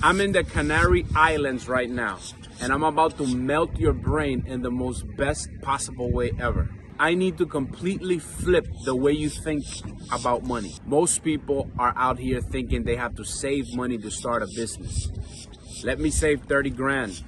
I'm in the Canary Islands right now, and I'm about to melt your brain in the most best possible way ever. I need to completely flip the way you think about money. Most people are out here thinking they have to save money to start a business. Let me save 30 grand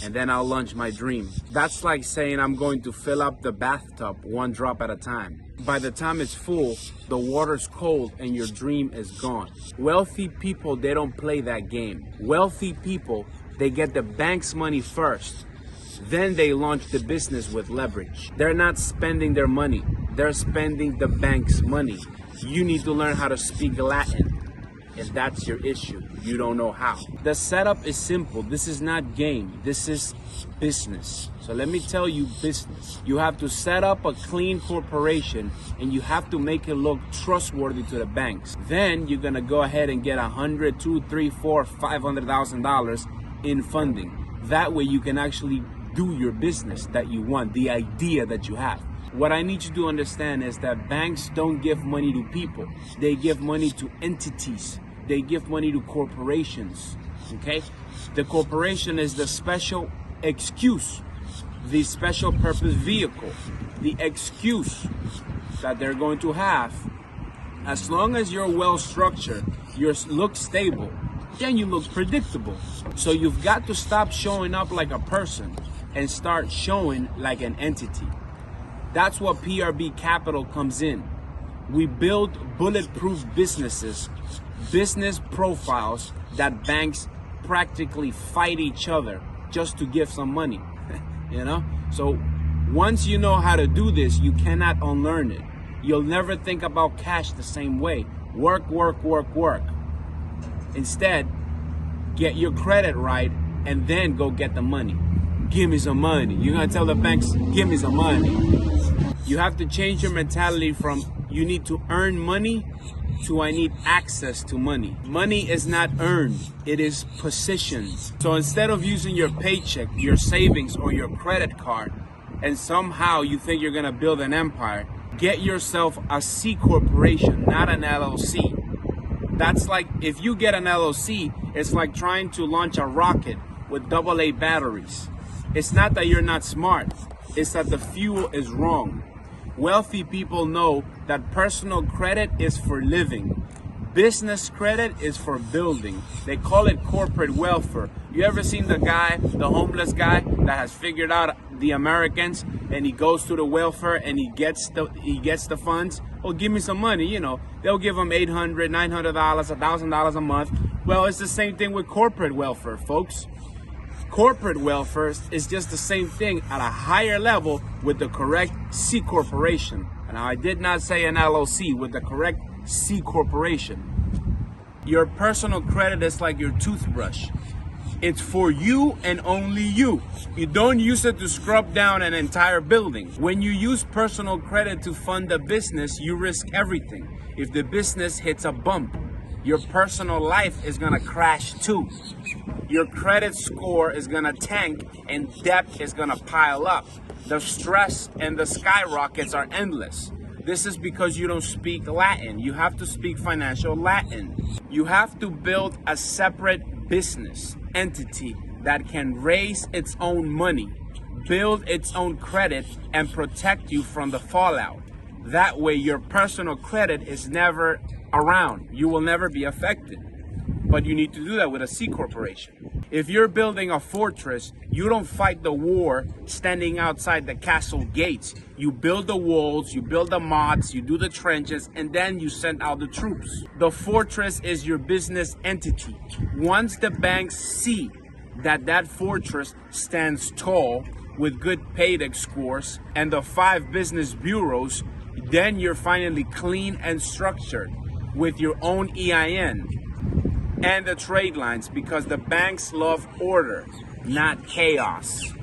and then I'll launch my dream. That's like saying I'm going to fill up the bathtub one drop at a time. By the time it's full, the water's cold and your dream is gone. Wealthy people, they don't play that game. Wealthy people, they get the bank's money first. Then they launch the business with leverage. They're not spending their money. They're spending the bank's money. You need to learn how to speak Latin. If that's your issue, you don't know how. The setup is simple. This is not game. This is business. So let me tell you business. You have to set up a clean corporation and you have to make it look trustworthy to the banks. Then you're gonna go ahead and get $100, $200, $300, $400, $500,000 in funding. That way you can actually do your business that you want, the idea that you have. What I need you to understand is that banks don't give money to people. They give money to entities. They give money to corporations, okay? The corporation is the special excuse, the special purpose vehicle, the excuse that they're going to have. As long as you're well structured, you look stable, then you look predictable. So you've got to stop showing up like a person and start showing like an entity. That's what PRB Capital comes in. We build bulletproof businesses, business profiles that banks practically fight each other just to give some money, you know? So once you know how to do this, you cannot unlearn it. You'll never think about cash the same way. Work, work, work, work. Instead, get your credit right and then go get the money. Give me some money. You're gonna tell the banks, give me some money. You have to change your mentality from you need to earn money to I need access to money. Money is not earned, it is positioned. So instead of using your paycheck, your savings, or your credit card, and somehow you think you're gonna build an empire, get yourself a C corporation, not an LLC. That's like, if you get an LLC, it's like trying to launch a rocket with AA batteries. It's not that you're not smart, it's that the fuel is wrong. Wealthy people know that personal credit is for living. Business credit is for building. They call it corporate welfare. You ever seen the guy, the homeless guy that has figured out the Americans and he goes to the welfare and he gets the funds? Oh, give me some money, you know. They'll give him $800, $900, $1,000 a month. Well, it's the same thing with corporate welfare, folks. Corporate welfare is just the same thing at a higher level with the correct C corporation. And I did not say an LLC, with the correct C corporation. Your personal credit is like your toothbrush. It's for you and only you. You don't use it to scrub down an entire building. When you use personal credit to fund a business, you risk everything. If the business hits a bump, your personal life is gonna crash too. Your credit score is gonna tank and debt is gonna pile up. The stress and the skyrockets are endless. This is because you don't speak Latin. You have to speak financial Latin. You have to build a separate business entity that can raise its own money, build its own credit, and protect you from the fallout. That way your personal credit is never around. You will never be affected. But you need to do that with a C corporation. If you're building a fortress, you don't fight the war standing outside the castle gates. You build the walls, you build the moats, you do the trenches, and then you send out the troops. The fortress is your business entity. Once the banks see that that fortress stands tall with good paydex scores and the 5 business bureaus, then you're finally clean and structured with your own EIN and the trade lines, because the banks love order, not chaos.